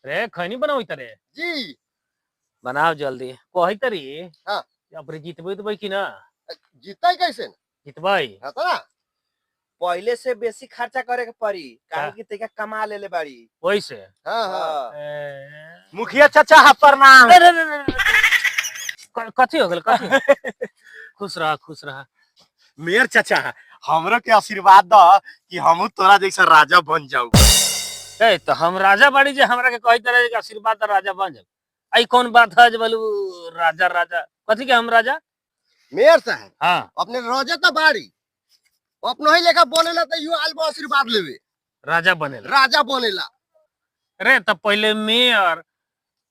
रे खैनी बनाओ तरे जी बनाओ जल्दी कही तरी हाँ अपने जीतबे तो कि ना जीतता कैसे जीतबे हाँ तो ना पहले से बेसी खर्चा करे के पड़ी काहे का? कि तेका कमा लेले बाड़ी। वैसे हाँ हाँ मुखिया चाचा हा प्रणाम। कथी हो गल कथी खुश रहा मेयर चाचा हमरो के आशीर्वाद द कि हमहू तोरा जैसा राजा बन जाऊ। ए तो हम राजा बाड़ी जे हमरा के कही तरह के आशीर्वाद राजा बन जाब आई कौन बात है जे बोलू राजा राजा कथी के हम राजा मेयर साहब हाँ अपने रोजे तो बाड़ी अपनो ही लेखा बनेला तो यू आलबो आशीर्वाद लेवे राजा बनेला राजा बनेला रे तो पहले मेयर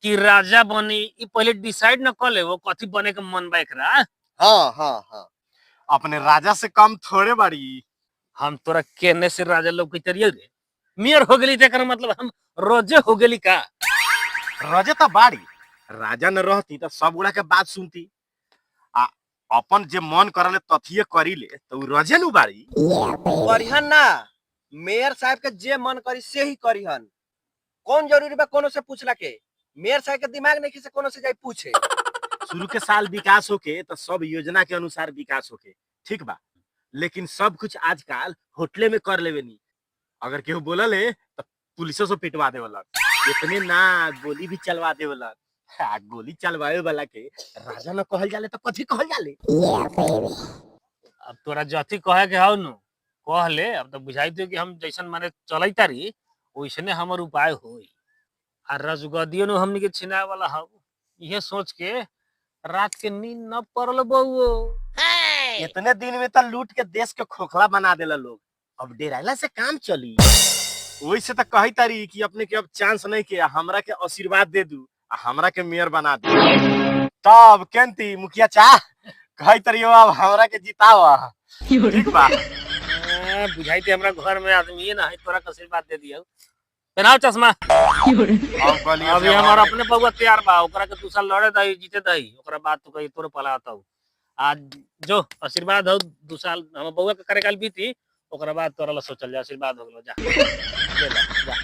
कि राजा बनी ई पहले डिसाइड न कर ले वो कथी बने के मन बा एकरा हाँ हाँ हाँ अपने राजा से कम थोड़े बाड़ी। हम तोरा केने से राजा लोग के तरियल रे मेयर हो गेली तेकर मतलब हम रोजे हो गेली का रजे तो बाड़ी राजा न रहती तो सब गुड़ा के बात सुनती आ अपन जे मन करले तथिए करीले तो उ रजे नु बाड़ी। करिहन ना मेयर साहब के जे मन करी से ही करिहन। कौन जरूरी बा कोनो से पूछला के? मेयर साहब के दिमाग नहीं से कोनो से जाई पूछे। शुरू के साल विकास होके तो सब योजना के अनुसार विकास होके ठीक बा लेकिन सब कुछ आजकल होटले में कर लेवे नी अगर केहू बोलले तो पुलिसों से पिटवा देवला इतने ना गोली भी चलवा देवला गोली चलवावे वाला के राजा न कहल जाले तो कथी कहल जाले। अब तोरा जथी कहे के हौ नु कह ले अब तो बुझाई दे कि हम जैसन माने चलै तारी वैसने हमर उपाय होई आ रजगदियो नु हमनी के छिनाए वाला हौ ये सोच के रात के नींद न पड़ल बउओ इतने दिन में तो लूट के देश के खोखला बना देला लोग अब डेराइला से काम चली वैसे तो कही तारी कि अपने के अब चांस नहीं के हमरा के आशीर्वाद दे दू आ हमरा के मेयर बना दू तब केंती मुखिया चा कही तारी अब हमरा के जिताव ठीक बा। बुझाई दे हमरा घर में आदमी ना है तोरा के आशीर्वाद दे दियो पहनाओ चश्मा अब कहलिए अभी हमारा अपने बउआ तैयार बा ओकरा के तू साल लड़े दही जीते दही ओकरा बाद तू कही तोरे पलाता आज जो आशीर्वाद हो दू साल हम बउआ के कार्यकाल बीती ओकरा बाद तोरा ला सोचल जा आशीर्वाद हो गेलो जा दे दा, जा